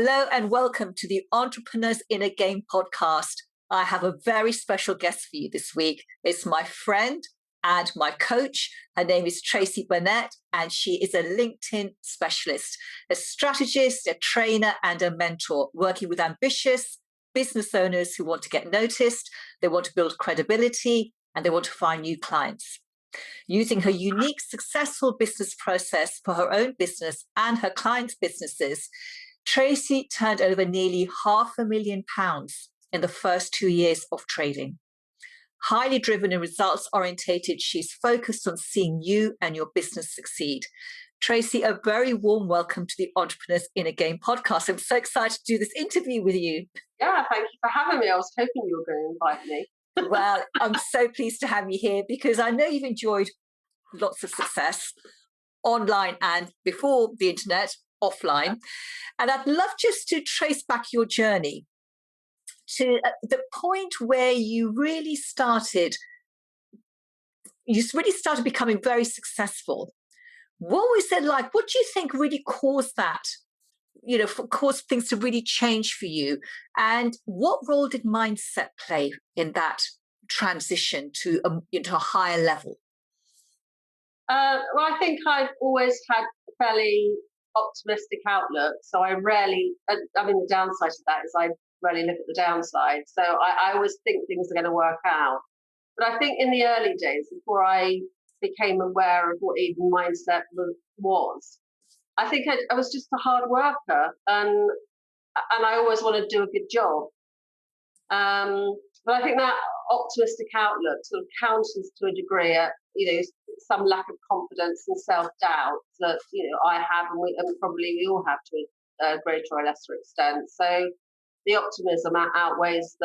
Hello and welcome to the Entrepreneurs in a Game podcast. I have a very special guest for you this week. It's my friend and my coach. Her name is Tracey Burnett, and she is a LinkedIn specialist, a strategist, a trainer, and a mentor, working with ambitious business owners who want to get noticed, they want to build credibility, and they want to find new clients. Using her unique, successful business process for her own business and her clients' businesses, Tracey turned over nearly £500,000 in the first 2 years of trading. Highly driven and results orientated, she's focused on seeing you and your business succeed. Tracey, a very warm welcome to the Entrepreneurs in a Game podcast. I'm so excited to do this interview with you. Yeah, thank you for having me. I was hoping you were going to invite me. Well, I'm so pleased to have you here because I know you've enjoyed lots of success online and before the internet, offline. And I'd love just to trace back your journey to the point where you really started becoming very successful. What was it like? What do you think really caused that? Caused things to really change for you? And what role did mindset play in that transition to into a higher level? Well, I think I've always had a fairly optimistic outlook. So the downside to that is I rarely look at the downside. So I always think things are going to work out. But I think in the early days, before I became aware of what even mindset was, I think I was just a hard worker and I always wanted to do a good job. But I think that optimistic outlook sort of counters to a degree some lack of confidence and self-doubt that I have and probably we all have to a greater or lesser extent. So the optimism outweighs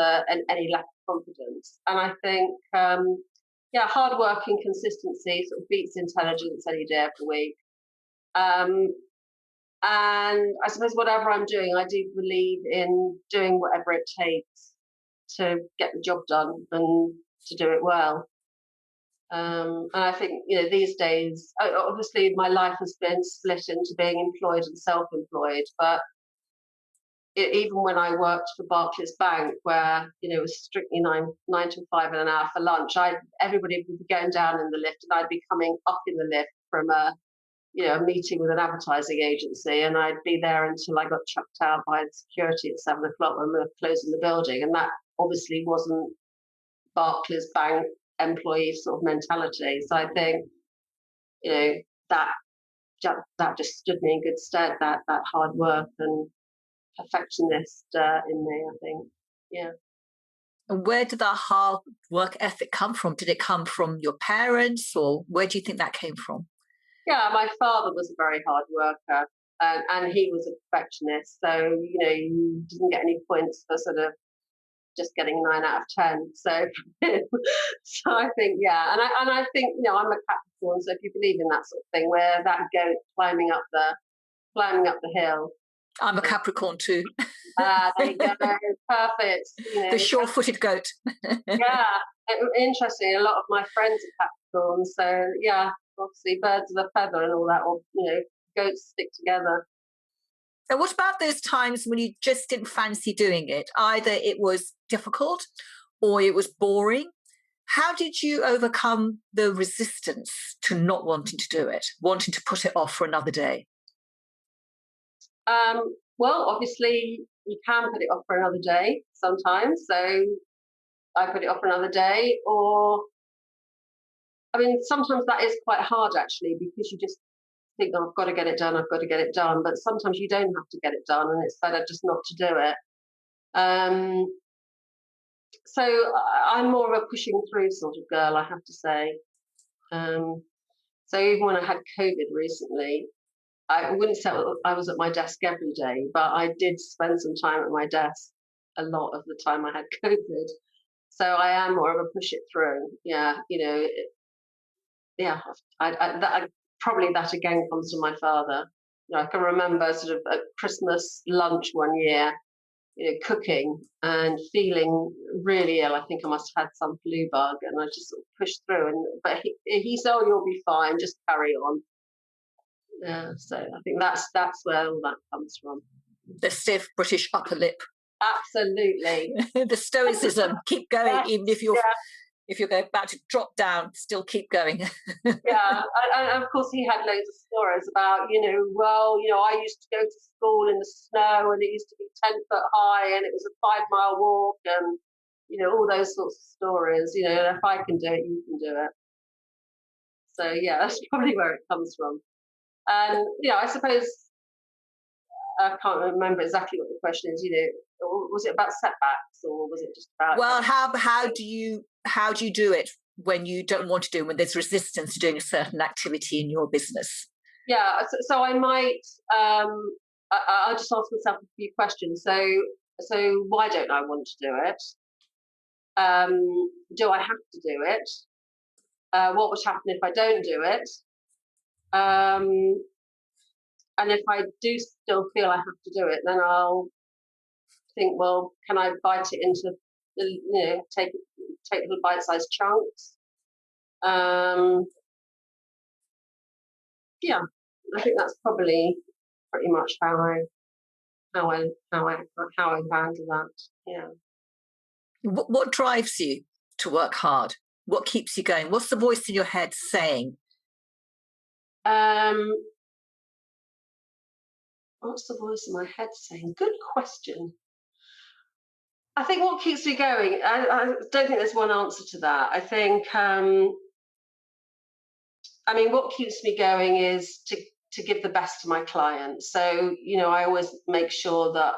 any lack of confidence. And I think hard work and consistency sort of beats intelligence any day of the week. And I suppose whatever I'm doing, I do believe in doing whatever it takes to get the job done and to do it well. And I think, these days, obviously my life has been split into being employed and self-employed, but even when I worked for Barclays Bank, where, it was strictly 9 to 5 and an hour for lunch, everybody would be going down in the lift and I'd be coming up in the lift from a meeting with an advertising agency, and I'd be there until I got chucked out by the security at 7 o'clock when we were closing the building. And that obviously wasn't Barclays Bank employee sort of mentality. So I think, that just stood me in good stead, that hard work and perfectionist in me, I think. Yeah. And where did that hard work ethic come from? Did it come from your parents, or where do you think that came from? Yeah, my father was a very hard worker and he was a perfectionist. So, you didn't get any points for sort of just getting 9 out of 10. So, so I think, yeah. And I think, I'm a Capricorn. So if you believe in that sort of thing, where that goat climbing up the hill. I'm a Capricorn too. There you go. Perfect. The sure-footed goat. Yeah. Interesting. A lot of my friends are Capricorn. So, yeah. Obviously, birds of a feather and all that, or goats stick together. So what about those times when you just didn't fancy doing it? Either it was difficult or it was boring. How did you overcome the resistance to not wanting to do it, wanting to put it off for another day? Well, obviously, you can put it off for another day sometimes. So I put it off for another day, sometimes that is quite hard, actually, because you just think, I've got to get it done. But sometimes you don't have to get it done, and it's better just not to do it. So I'm more of a pushing through sort of girl, I have to say. So even when I had COVID recently, I wouldn't say I was at my desk every day, but I did spend some time at my desk a lot of the time I had COVID. So I am more of a push it through. Yeah, probably that again comes from my father. I can remember sort of at Christmas lunch one year, cooking and feeling really ill. I think I must have had some flu bug, and I just sort of pushed through. But he said, "Oh, you'll be fine. Just carry on." Yeah, so I think that's where all that comes from. The stiff British upper lip. Absolutely. The stoicism, keep going, Yes, even if you're about to drop down, still keep going. yeah. And of course, he had loads of stories about, I used to go to school in the snow and it used to be 10 foot high and it was a 5 mile walk and, all those sorts of stories. If I can do it, you can do it. So, yeah, that's probably where it comes from. And, I suppose I can't remember exactly what the question is, was it about setbacks or was it just about... Well, how do you do it when you don't want to do it, when there's resistance to doing a certain activity in your business? Yeah, so I might, I'll just ask myself a few questions. So why don't I want to do it? Do I have to do it? What would happen if I don't do it? And if I do still feel I have to do it, then I'll think, well, can I bite it into, take little bite-sized chunks? Yeah, I think that's probably pretty much how I handle that. Yeah. What drives you to work hard? What keeps you going? What's the voice in your head saying? What's the voice in my head saying? Good question. I think what keeps me going, I don't think there's one answer to that. I think, what keeps me going is to give the best to my clients. So, I always make sure that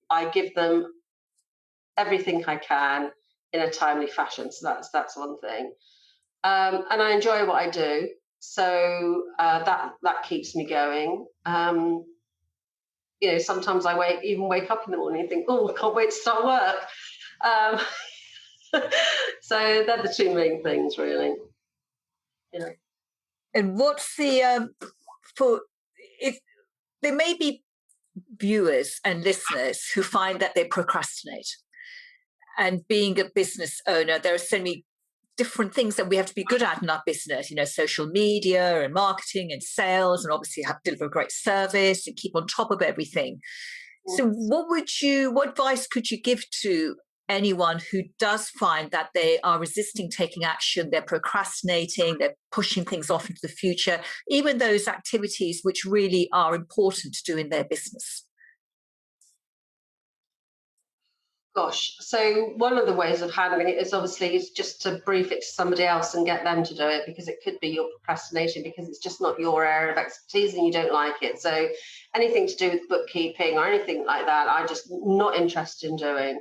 I give them everything I can in a timely fashion. So that's one thing. And I enjoy what I do. So that keeps me going. Sometimes I wake up in the morning and think, oh, I can't wait to start work. So they're the two main things, really. Yeah. And what's the for if there may be viewers and listeners who find that they procrastinate, and being a business owner, there are so many different things that we have to be good at in our business, social media and marketing and sales, and obviously have to deliver a great service and keep on top of everything. So what advice could you give to anyone who does find that they are resisting taking action, they're procrastinating, they're pushing things off into the future, even those activities which really are important to do in their business? Gosh, so one of the ways of handling it is just to brief it to somebody else and get them to do it, because it could be your procrastination because it's just not your area of expertise and you don't like it. So anything to do with bookkeeping or anything like that, I'm just not interested in doing.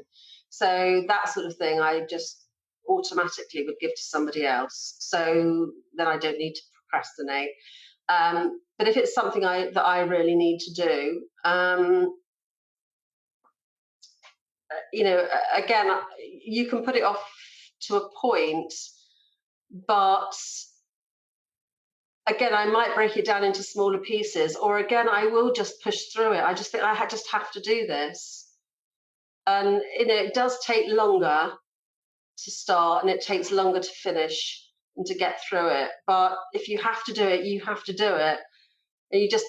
So that sort of thing, I just automatically would give to somebody else. So then I don't need to procrastinate. But if it's something that I really need to do, again, you can put it off to a point, but again, I might break it down into smaller pieces, or again, I will just push through it. I just think I just have to do this. And, it does take longer to start and it takes longer to finish and to get through it. But if you have to do it, you have to do it. And you just,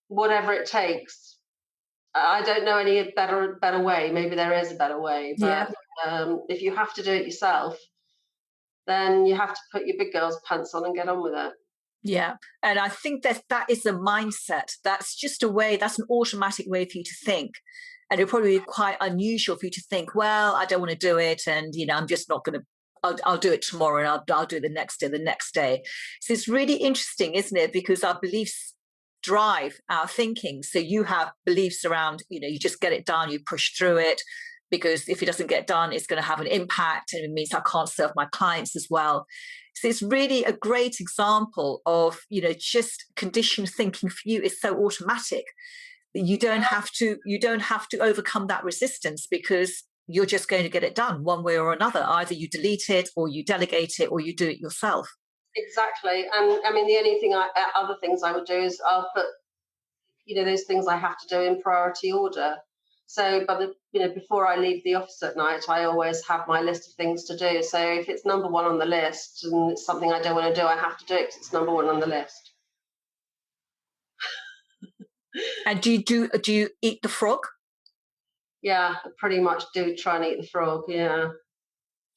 whatever it takes. I don't know any better way. Maybe there is a better way, but if you have to do it yourself, then you have to put your big girl's pants on and get on with it. Yeah. And I think that is a mindset. That's just a way, that's an automatic way for you to think. And it'll probably be quite unusual for you to think, well, I don't want to do it. And, I'm just not going to, I'll do it tomorrow and I'll do it the next day. So it's really interesting, isn't it? Because our beliefs drive our thinking. So you have beliefs around, you just get it done, you push through it, because if it doesn't get done, it's going to have an impact and it means I can't serve my clients as well. So it's really a great example of, just conditioned thinking for you is so automatic that you don't have to overcome that resistance, because you're just going to get it done one way or another. Either you delete it or you delegate it or you do it yourself. Exactly. And the only other things I would do is I'll put, those things I have to do in priority order. So before I leave the office at night, I always have my list of things to do. So if it's number one on the list and it's something I don't want to do, I have to do it because it's number one on the list. And do you eat the frog? Yeah, I pretty much do try and eat the frog. Yeah.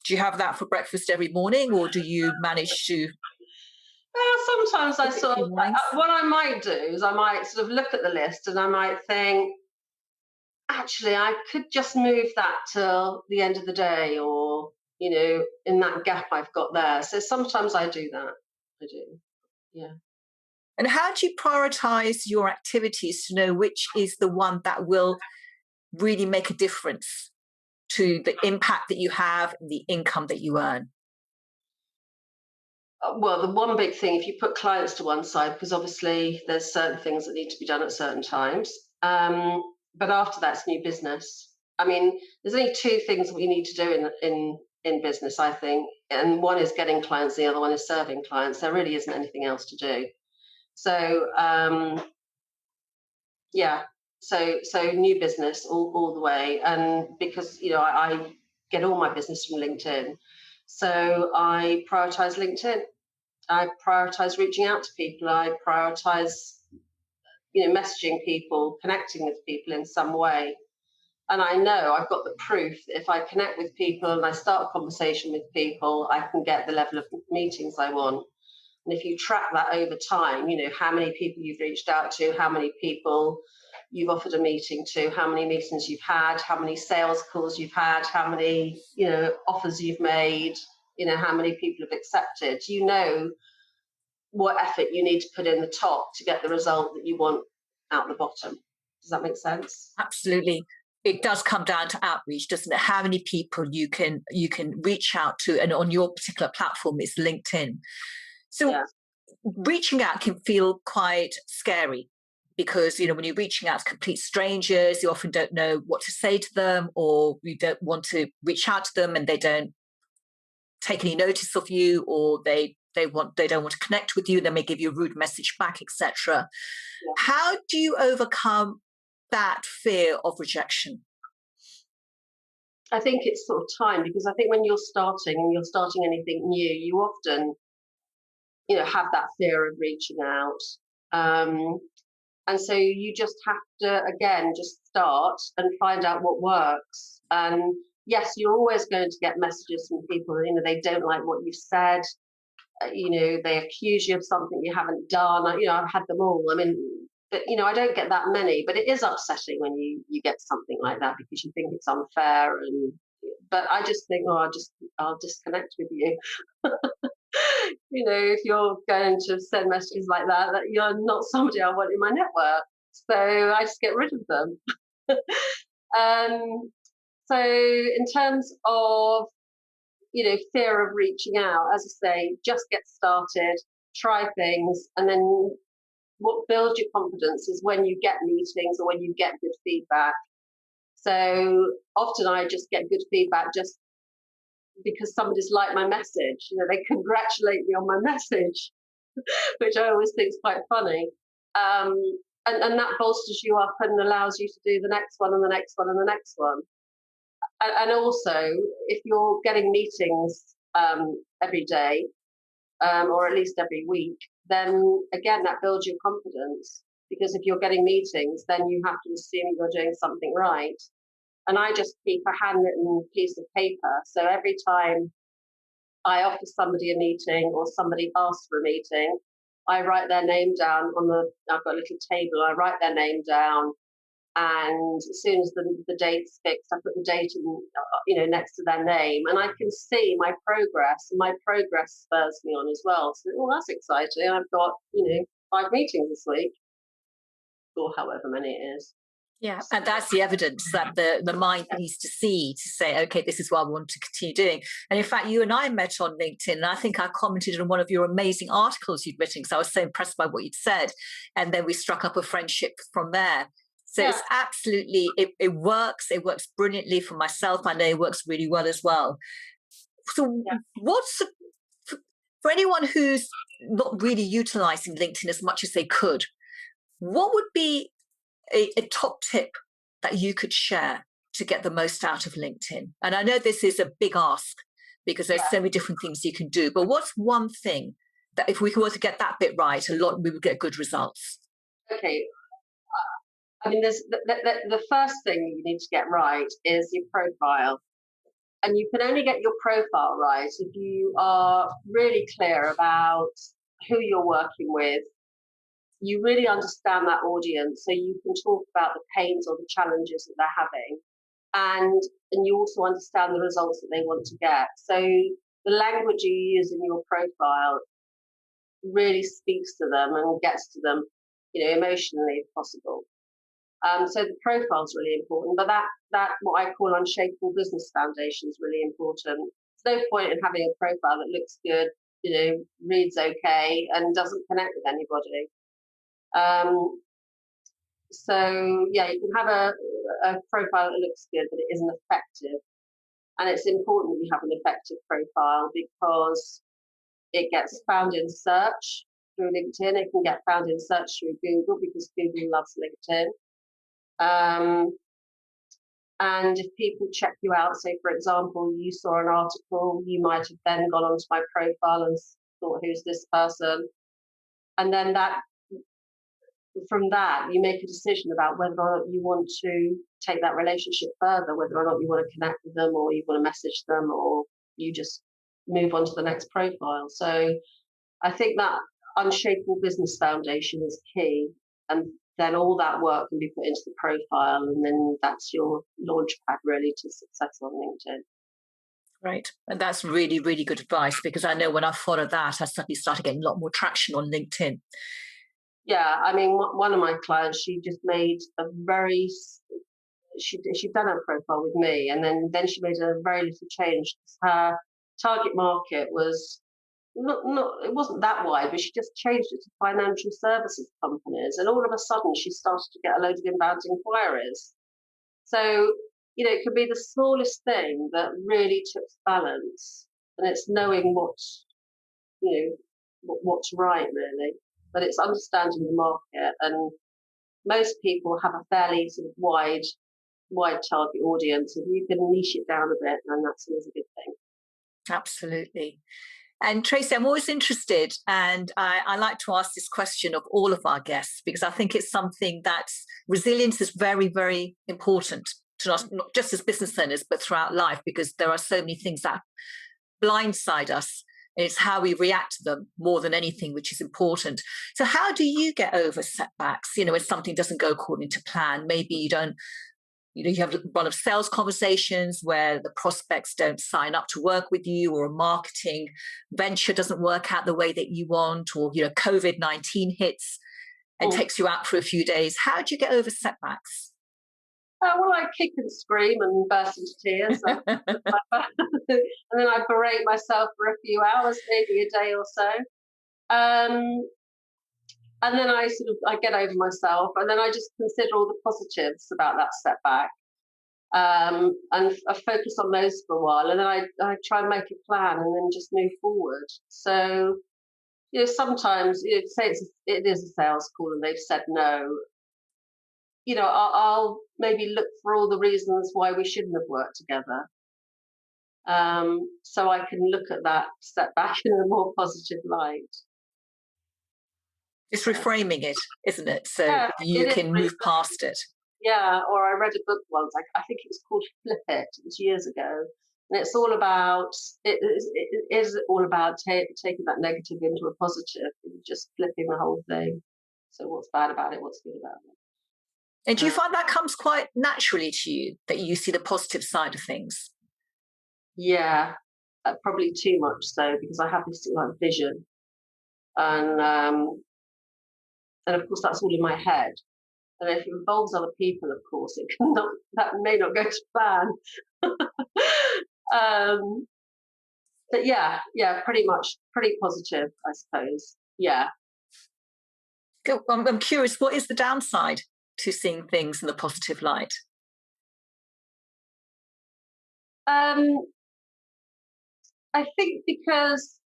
Do you have that for breakfast every morning, or do you manage to? Sometimes I Skip it a sort of, few mornings? what I might do is I might sort of look at the list and I might think, actually, I could just move that till the end of the day, or, in that gap I've got there. So sometimes I do that. I do. Yeah. And how do you prioritize your activities to know which is the one that will really make a difference to the impact that you have and the income that you earn? Well, the one big thing, if you put clients to one side, because obviously there's certain things that need to be done at certain times. But after that's new business. I mean, there's only two things we need to do in business, I think. And one is getting clients, the other one is serving clients. There really isn't anything else to do. So yeah, so new business all the way. And because I get all my business from LinkedIn, so I prioritize LinkedIn. I prioritize reaching out to people. I prioritize, messaging people, connecting with people in some way. And I know I've got the proof that if I connect with people and I start a conversation with people, I can get the level of meetings I want. And if you track that over time, how many people you've reached out to, how many people you've offered a meeting to, how many meetings you've had, how many sales calls you've had, how many, offers you've made, how many people have accepted, what effort you need to put in the top to get the result that you want out the bottom. Does that make sense? Absolutely. It does come down to outreach, doesn't it? How many people you can reach out to, and on your particular platform is LinkedIn. So Yeah. reaching out can feel quite scary because when you're reaching out to complete strangers, you often don't know what to say to them, or you don't want to reach out to them and they don't take any notice of you, or they don't want to connect with you. They may give you a rude message back, etc. Yeah. How do you overcome that fear of rejection? I think it's sort of time, because I think when you're starting anything new, you often, have that fear of reaching out. And so you just have to, again, just start and find out what works. And yes, you're always going to get messages from people, they don't like what you've said. They accuse you of something you haven't done. I've had them all. I mean, but I don't get that many, but it is upsetting when you get something like that, because you think it's unfair. But I just think, I'll disconnect with you. If you're going to send messages like that you're not somebody I want in my network, so I just get rid of them. So in terms of fear of reaching out, as I say, just get started, try things, and then what builds your confidence is when you get meetings or when you get good feedback. So often I just get good feedback just because somebody's liked my message. They congratulate me on my message, which I always think is quite funny. And that bolsters you up and allows you to do the next one and the next one and the next one. And also, if you're getting meetings every day, or at least every week, then again, that builds your confidence. Because if you're getting meetings, then you have to assume you're doing something right. And I just keep a handwritten piece of paper. So every time I offer somebody a meeting or somebody asks for a meeting, I write their name down I've got a little table, I write their name down. And as soon as the date's fixed, I put the date in, next to their name, and I can see my progress, and my progress spurs me on as well. So, that's exciting. I've got, 5 meetings this week, or however many it is. Yeah, and that's the evidence that the mind needs to see to say, okay, this is what I want to continue doing. And in fact, you and I met on LinkedIn, and I think I commented on one of your amazing articles you'd written, because I was so impressed by what you'd said. And then we struck up a friendship from there. So It's absolutely, it works. It works brilliantly for myself. I know it works really well as well. So for anyone who's not really utilizing LinkedIn as much as they could, what would be a top tip that you could share to get the most out of LinkedIn? And I know this is a big ask because there's so many different things you can do, but what's one thing that if we were to get that bit right, we would get good results? Okay. I mean, there's the first thing you need to get right is your profile. And you can only get your profile right if you are really clear about who you're working with. You really understand that audience so you can talk about the pains or the challenges that they're having. And you also understand the results that they want to get. So the language you use in your profile really speaks to them and gets to them, emotionally if possible. So the profile is really important, but that what I call unshakable business foundation is really important. There's no point in having a profile that looks good, reads okay, and doesn't connect with anybody. So yeah, you can have a profile that looks good, but it isn't effective. And it's important that you have an effective profile because it gets found in search through LinkedIn. It can get found in search through Google because Google loves LinkedIn. And if people check you out, say, for example, you saw an article, you might have then gone onto my profile and thought, who's this person? And then from that, you make a decision about whether or not you want to take that relationship further, whether or not you want to connect with them or you want to message them or you just move on to the next profile. So I think that unshakable business foundation is key. And then all that work can be put into the profile, and then that's your launch pad really to success on LinkedIn. Right. And that's really, really good advice because I know when I followed that, I suddenly started getting a lot more traction on LinkedIn. Yeah, I mean, one of my clients, she just made she'd done her profile with me, and then she made a very little change. Her target market was not it wasn't that wide, but she just changed it to financial services companies, and all of a sudden she started to get a load of inbound inquiries. So it could be the smallest thing that really tips balance, and it's knowing what's right really, but it's understanding the market. And most people have a fairly sort of wide target audience. If you can niche it down a bit, then that's always a good thing. Absolutely. And Tracey, I'm always interested, and I like to ask this question of all of our guests because I think it's something that resilience is very, very important to us, not just as business owners, but throughout life, because there are so many things that blindside us. And it's how we react to them more than anything, which is important. So how do you get over setbacks? When something doesn't go according to plan, maybe you don't you have a lot of sales conversations where the prospects don't sign up to work with you, or a marketing venture doesn't work out the way that you want, or COVID-19 hits and takes you out for a few days. How do you get over setbacks? Well, I kick and scream and burst into tears, and then I berate myself for a few hours, maybe a day or so. And then I get over myself, and then I just consider all the positives about that setback, and I focus on those for a while, and then I try and make a plan, and then just move forward. So sometimes say it is a sales call, and they've said no. I'll maybe look for all the reasons why we shouldn't have worked together. So I can look at that setback in a more positive light. It's reframing it, isn't it? So Yeah, you can move past it. Yeah, or I read a book once, I think it was called Flip It, it was years ago. And it's all about, it is all about taking that negative into a positive and just flipping the whole thing. So what's bad about it, what's good about it. And do you find that comes quite naturally to you, that you see the positive side of things? Yeah, probably too much so, because I have this vision. And of course that's all in my head. And if it involves other people, of course, that may not go to plan. But yeah, pretty positive, I suppose. Yeah. I'm curious, what is the downside to seeing things in the positive light? I think because,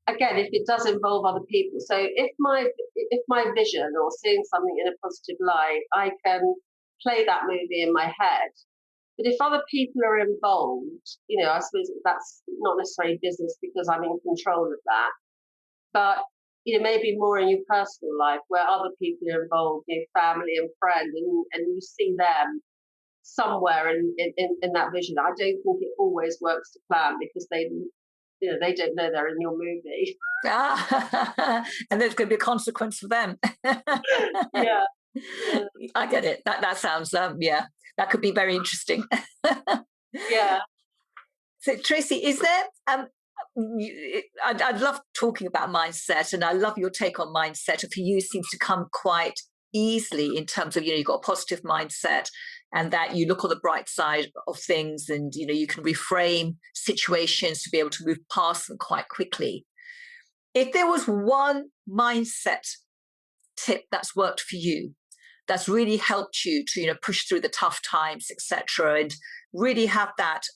again, if it does involve other people, so if my vision or seeing something in a positive light, I can play that movie in my head. But if other people are involved, I suppose that's not necessarily business because I'm in control of that. But maybe more in your personal life where other people are involved, family and friends, and you see them somewhere in that vision. I don't think it always works to plan because they don't know they're in your movie. And there's going to be a consequence for them. Yeah. I get it. That sounds, that could be very interesting. Yeah. So, Tracey, is there, I'd love talking about mindset, and I love your take on mindset. And for you, it seems to come quite easily in terms of, you've got a positive mindset and that you look on the bright side of things, and, you can reframe situations to be able to move past them quite quickly. If there was one mindset tip that's worked for you, that's really helped you to, push through the tough times, etc., and really have that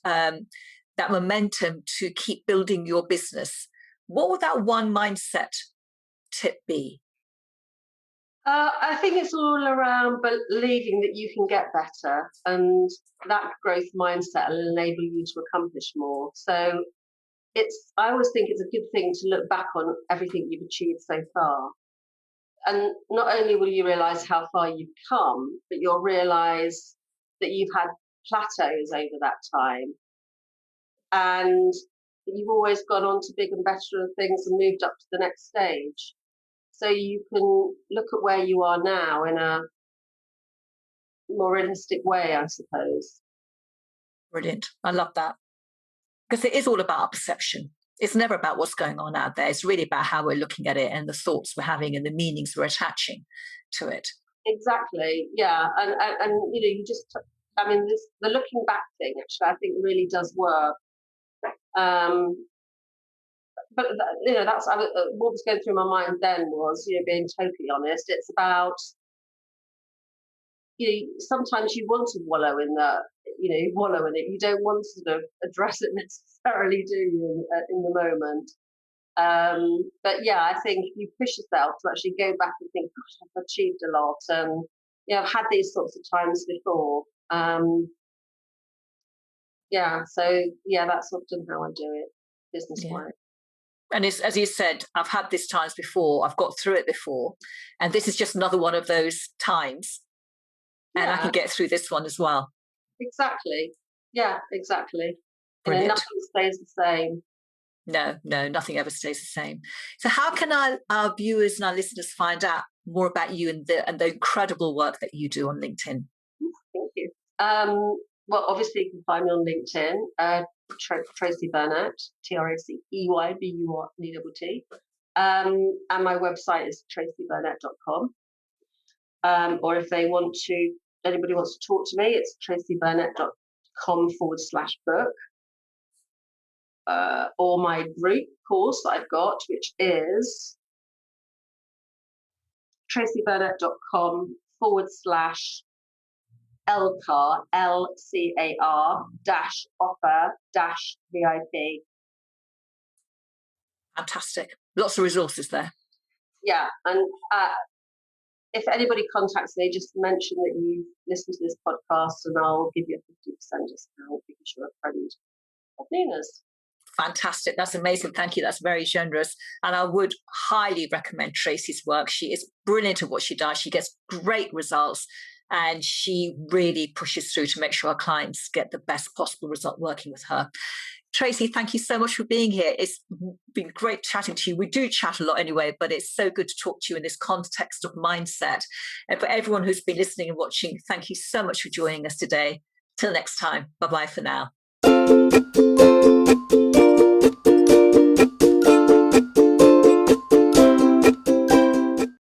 that momentum to keep building your business, what would that one mindset tip be? I think it's all around believing that you can get better, and that growth mindset will enable you to accomplish more. So I always think it's a good thing to look back on everything you've achieved so far. And not only will you realise how far you've come, but you'll realise that you've had plateaus over that time. And you've always gone on to bigger and better things and moved up to the next stage. So you can look at where you are now in a more realistic way, I suppose. Brilliant. I love that. Because it is all about our perception. It's never about what's going on out there. It's really about how we're looking at it and the thoughts we're having and the meanings we're attaching to it. Exactly. Yeah. And you just, the looking back thing, actually, I think really does work. But that's what was going through my mind then was, being totally honest, it's about, sometimes you want to wallow in it. You don't want to sort of address it necessarily, do you, in the moment? But yeah, I think if you push yourself to actually go back and think, gosh, I've achieved a lot, and I've had these sorts of times before. That's often how I do it, business-wise. Yeah. And it's, as you said, I've had these times before, I've got through it before, and this is just another one of those times, and I can get through this one as well. Exactly. Yeah, exactly. Brilliant. Nothing stays the same. No, nothing ever stays the same. So how can our viewers and our listeners find out more about you and the incredible work that you do on LinkedIn? Thank you. Well, obviously you can find me on LinkedIn, Tracey Burnett, TraceeyBurnett. And my website is traceyburnett.com. Or if anybody wants to talk to me, it's traceyburnett.com/book. Or my group course that I've got, which is traceyburnett.com/LCAR, LCAR-offer-VIP. Fantastic. Lots of resources there. Yeah, and if anybody contacts me, just mention that you listen to this podcast and I'll give you a 50% discount because you're a friend of Nina's. Fantastic. That's amazing. Thank you. That's very generous. And I would highly recommend Tracey's work. She is brilliant at what she does. She gets great results and she really pushes through to make sure our clients get the best possible result working with her. Tracey, thank you so much for being here. It's been great chatting to you. We do chat a lot anyway, but it's so good to talk to you in this context of mindset. And for everyone who's been listening and watching, thank you so much for joining us today. Till next time. Bye-bye for now.